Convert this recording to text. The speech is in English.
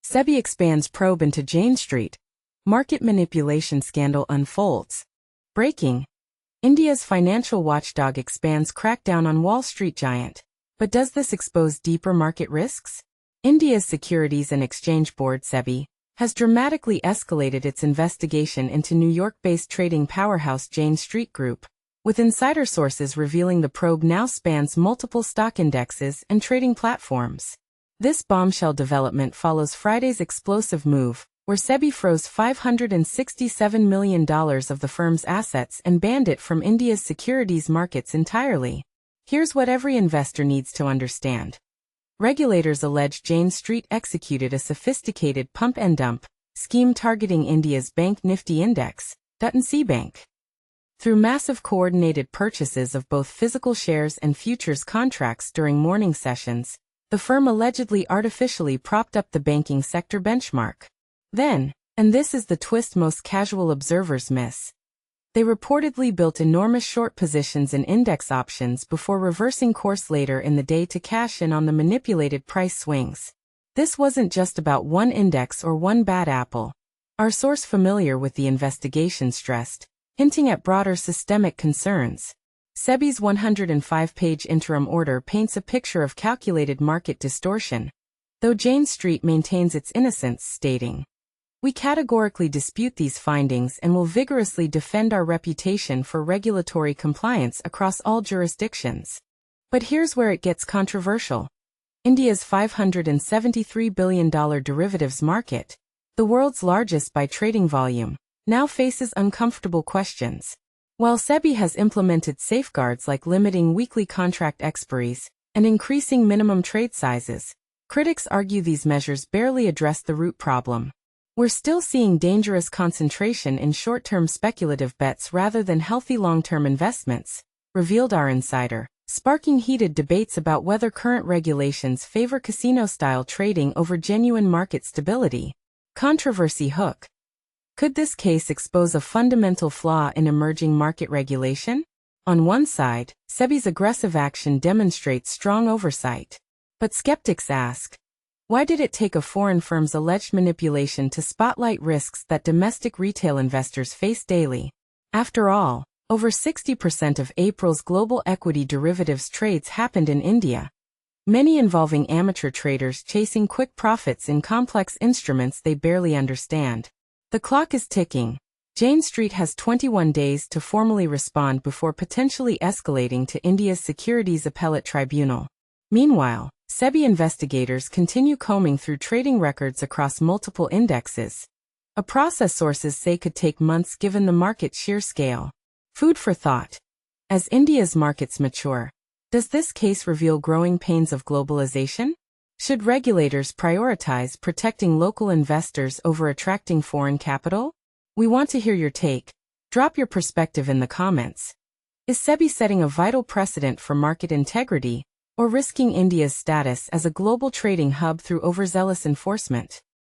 SEBI expands probe into Jane Street. Market manipulation scandal unfolds. Breaking. India's financial watchdog expands crackdown on Wall Street giant. But does this expose deeper market risks? India's Securities and Exchange Board (SEBI) has dramatically escalated its investigation into New York-based trading powerhouse Jane Street Group, with insider sources revealing the probe now spans multiple stock indexes and trading platforms. This bombshell development follows Friday's explosive move, where SEBI froze $567 million of the firm's assets and banned it from India's securities markets entirely. Here's what every investor needs to understand. Regulators allege Jane Street executed a sophisticated pump and dump scheme targeting India's Bank Nifty index, Bank. Through massive coordinated purchases of both physical shares and futures contracts during morning sessions, the firm allegedly artificially propped up the banking sector benchmark. Then, and this is the twist most casual observers miss, they reportedly built enormous short positions in index options before reversing course later in the day to cash in on the manipulated price swings. This wasn't just about one index or one bad apple. Our source familiar with the investigation stressed, hinting at broader systemic concerns. SEBI's 105-page interim order paints a picture of calculated market distortion, though Jane Street maintains its innocence, stating, "We categorically dispute these findings and will vigorously defend our reputation for regulatory compliance across all jurisdictions." But here's where it gets controversial. India's $573 billion derivatives market, the world's largest by trading volume, now faces uncomfortable questions. While SEBI has implemented safeguards like limiting weekly contract expiries and increasing minimum trade sizes, critics argue these measures barely address the root problem. We're still seeing dangerous concentration in short-term speculative bets rather than healthy long-term investments, revealed our insider, sparking heated debates about whether current regulations favor casino-style trading over genuine market stability. Controversy hook. Could this case expose a fundamental flaw in emerging market regulation? On one side, SEBI's aggressive action demonstrates strong oversight. But skeptics ask, why did it take a foreign firm's alleged manipulation to spotlight risks that domestic retail investors face daily? After all, over 60% of April's global equity derivatives trades happened in India, many involving amateur traders chasing quick profits in complex instruments they barely understand. The clock is ticking. Jane Street has 21 days to formally respond before potentially escalating to India's Securities Appellate Tribunal. Meanwhile, SEBI investigators continue combing through trading records across multiple indexes, a process sources say could take months given the market's sheer scale. Food for thought. As India's markets mature, does this case reveal growing pains of globalization? Should regulators prioritize protecting local investors over attracting foreign capital? We want to hear your take. Drop your perspective in the comments. Is SEBI setting a vital precedent for market integrity, or risking India's status as a global trading hub through overzealous enforcement?